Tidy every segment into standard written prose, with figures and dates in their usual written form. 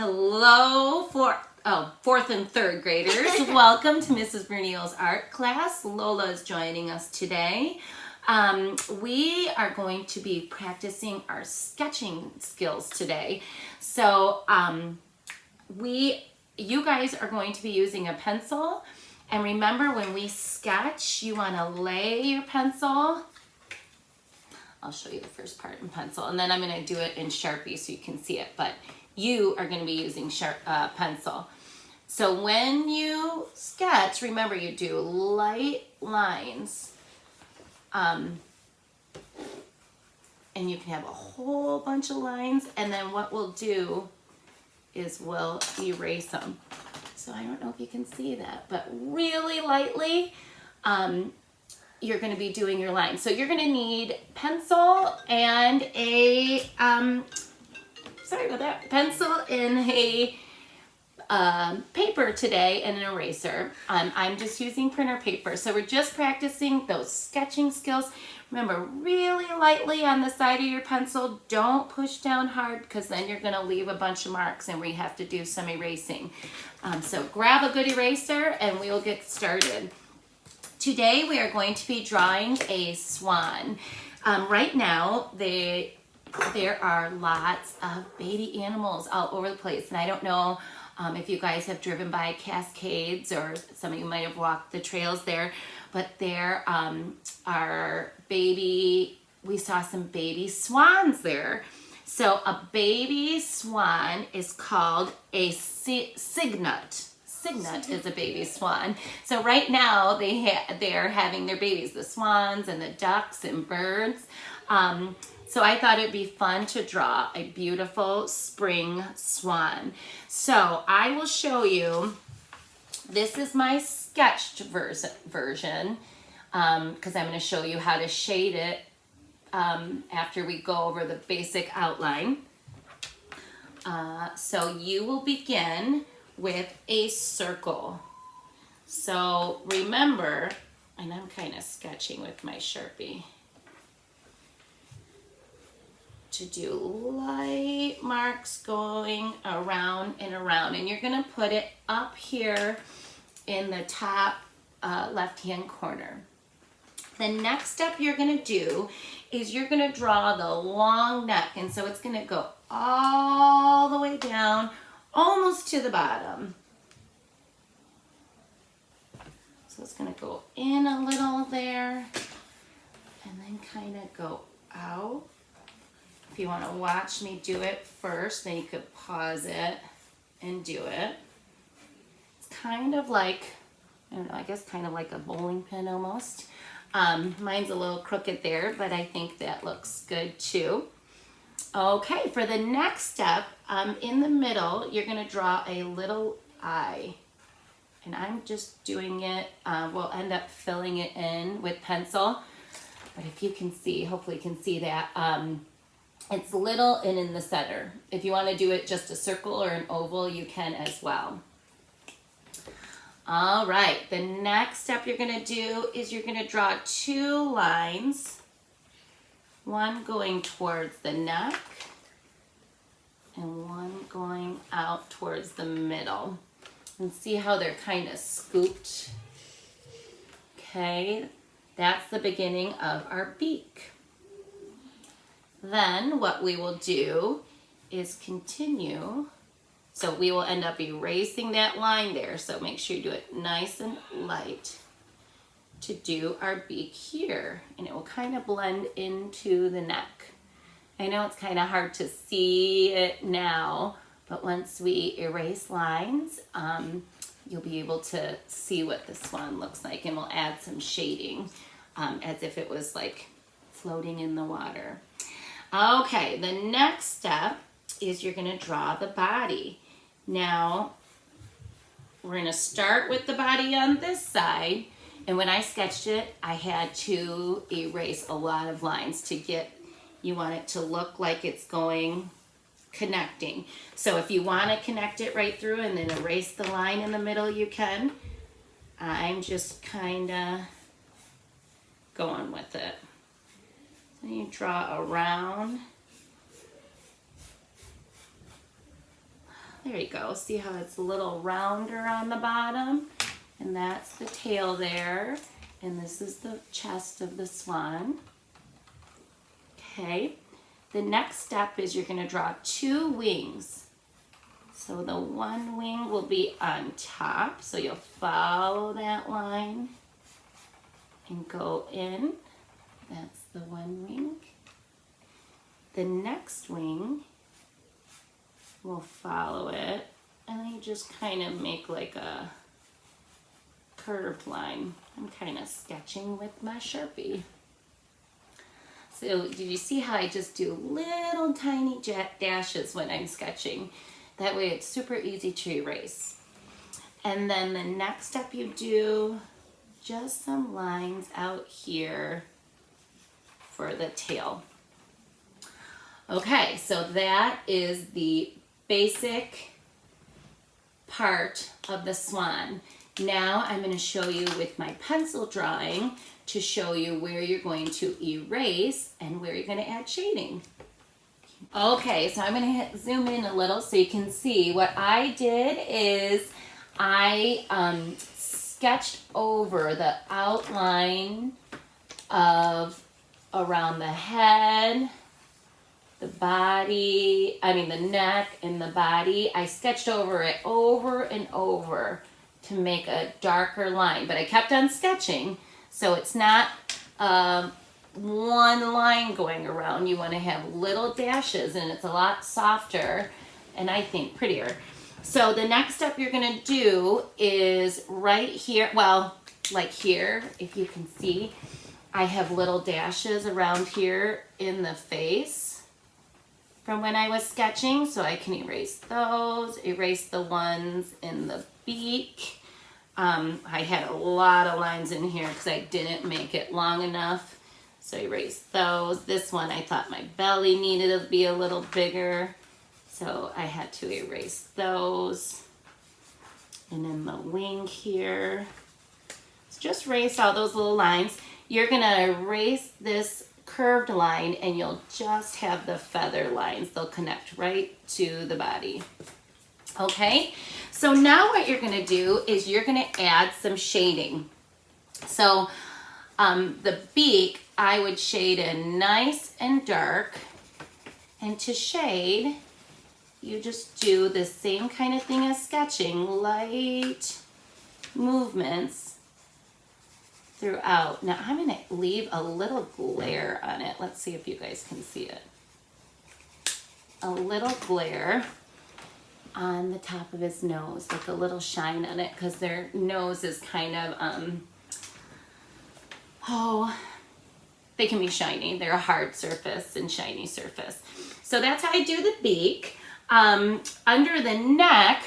Hello, fourth and third graders. Welcome to Mrs. Bernil's art class. Lola is joining us today. We are going to be practicing our sketching skills today. So you guys are going to be using a pencil. And remember, when we sketch, you want to lay your pencil. I'll show you the first part in pencil, and then I'm going to do it in Sharpie so you can see it. But you are going to be using pencil. So when you sketch, remember you do light lines. And you can have a whole bunch of lines, and then what we'll do is we'll erase them. So I don't know if you can see that, but really lightly, you're going to be doing your lines. So you're going to need pencil and a, pencil and a paper today and an eraser. I'm just using printer paper. So we're just practicing those sketching skills. Remember, really lightly on the side of your pencil. Don't push down hard, because then you're going to leave a bunch of marks and we have to do some erasing. So grab a good eraser and we'll get started. Today we are going to be drawing a swan. Right now there are lots of baby animals all over the place, and I don't know if you guys have driven by Cascades, or some of you might have walked the trails there, but there we saw some baby swans there. So a baby swan is called a cygnet. Cygnet is a baby swan. So right now they're having their babies, the swans and the ducks and birds. So I thought it'd be fun to draw a beautiful spring swan. So I will show you. This is my sketched version, because I'm going to show you how to shade it after we go over the basic outline. So you will begin with a circle. So remember, and I'm kind of sketching with my Sharpie, to do light marks going around and around, and you're going to put it up here in the top left-hand corner. The next step you're going to do is you're going to draw the long neck, and so it's going to go all the way down almost to the bottom. So it's going to go in a little there and then kind of go out. If you want to watch me do it first, then you could pause it and do it. It's kind of like, I don't know, I guess kind of like a bowling pin almost. Mine's a little crooked there, but I think that looks good too. Okay, for the next step, in the middle, you're going to draw a little eye. And I'm just doing it, we'll end up filling it in with pencil. But if you can see, hopefully you can see that, it's little and in the center. If you want to do it just a circle or an oval, you can as well. All right, the next step you're going to do is you're going to draw two lines. One going towards the neck and one going out towards the middle. And see how they're kind of scooped? Okay, that's the beginning of our beak. Then what we will do is continue. So we will end up erasing that line there. So make sure you do it nice and light to do our beak here. And it will kind of blend into the neck. I know it's kind of hard to see it now, but once we erase lines, you'll be able to see what the swan looks like, and we'll add some shading as if it was like floating in the water. Okay, the next step is you're going to draw the body. Now, we're going to start with the body on this side, and when I sketched it, I had to erase a lot of lines to get, you want it to look like it's going, connecting. So if you want to connect it right through and then erase the line in the middle, you can. I'm just kind of going with it. So you draw around There you go. See how it's a little rounder on the bottom? And that's the tail there. And this is the chest of the swan. Okay. The next step is you're going to draw 2 wings. So the one wing will be on top. So you'll follow that line and go in. That's the one wing. The next wing, we'll follow it, and then you just kind of make like a curved line. I'm kind of sketching with my Sharpie. So did you see how I just do little tiny dashes when I'm sketching? That way it's super easy to erase. And then the next step you do, just some lines out here for the tail. Okay, so that is the basic part of the swan. Now I'm going to show you with my pencil drawing to show you where you're going to erase and where you're going to add shading. Okay, so I'm going to zoom in a little so you can see. What I did is I sketched over the outline of around the head, the body, the neck and the body. I sketched over it over and over to make a darker line, but I kept on sketching, so it's not one line going around. You want to have little dashes, and it's a lot softer and I think prettier. So the next step you're going to do is right here, well, like here, if you can see, I have little dashes around here in the face from when I was sketching, so I can erase those, erase the ones in the beak. I had a lot of lines in here because I didn't make it long enough, so erase those. This one I thought my belly needed to be a little bigger, so I had to erase those. And then the wing here. So just erase all those little lines. You're gonna erase this curved line and you'll just have the feather lines. They'll connect right to the body. Okay, so now what you're gonna do is you're gonna add some shading. So the beak, I would shade in nice and dark, and to shade, you just do the same kind of thing as sketching, light movements throughout. Now I'm going to leave a little glare on it. Let's see if you guys can see it. A little glare on the top of his nose, like a little shine on it, because their nose is kind of, they can be shiny. They're a hard surface and shiny surface. So that's how I do the beak. Under the neck,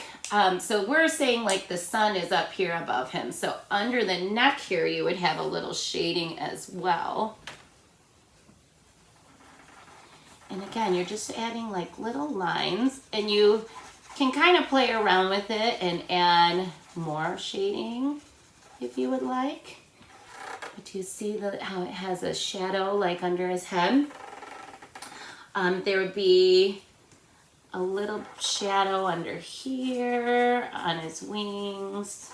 so we're saying like the sun is up here above him. So under the neck here, you would have a little shading as well. And again, you're just adding like little lines, and you can kind of play around with it and add more shading if you would like. But you see how it has a shadow like under his head? There would be a little shadow under here on his wings.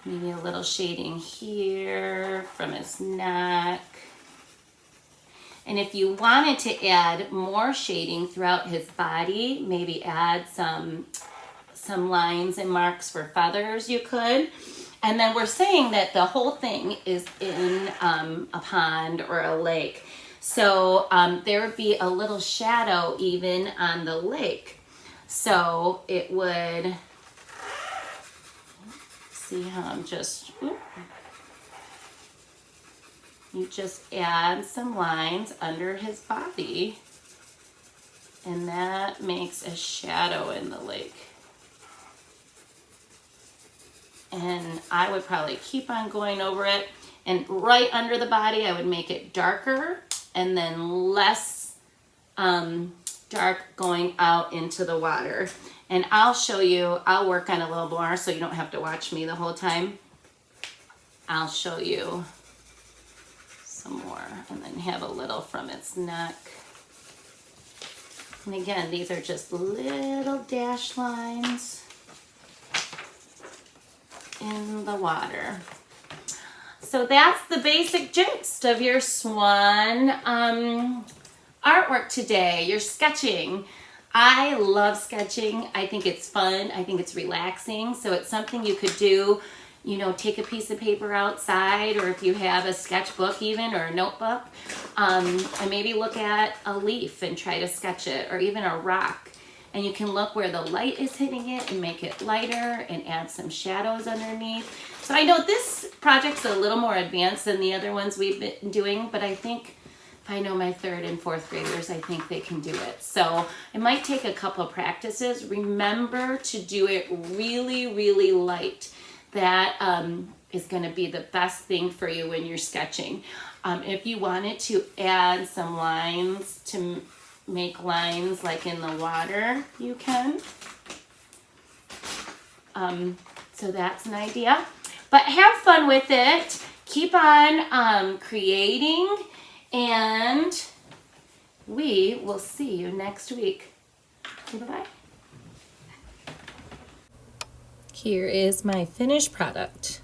Maybe a little shading here from his neck. And if you wanted to add more shading throughout his body, maybe add some lines and marks for feathers, you could. And then we're saying that the whole thing is in a pond or a lake. So there would be a little shadow even on the lake. So it would, see how I'm just, you just add some lines under his body, and that makes a shadow in the lake. And I would probably keep on going over it, and right under the body I would make it darker and then less dark going out into the water. And I'll show you, I'll work on a little more so you don't have to watch me the whole time. I'll show you some more, and then have a little from its neck. And again, these are just little dash lines in the water. So that's the basic gist of your swan artwork today, your sketching. I love sketching. I think it's fun. I think it's relaxing. So it's something you could do, you know, take a piece of paper outside, or if you have a sketchbook even, or a notebook, and maybe look at a leaf and try to sketch it, or even a rock. And you can look where the light is hitting it and make it lighter and add some shadows underneath. So I know this project's a little more advanced than the other ones we've been doing, but I think if I know my 3rd and 4th graders, I think they can do it. So it might take a couple of practices. Remember to do it really, really light. That is going to be the best thing for you when you're sketching. If you wanted to add some lines to make lines like in the water, you can. So that's an idea. But have fun with it. Keep on creating, and we will see you next week. Bye-bye. Here is my finished product.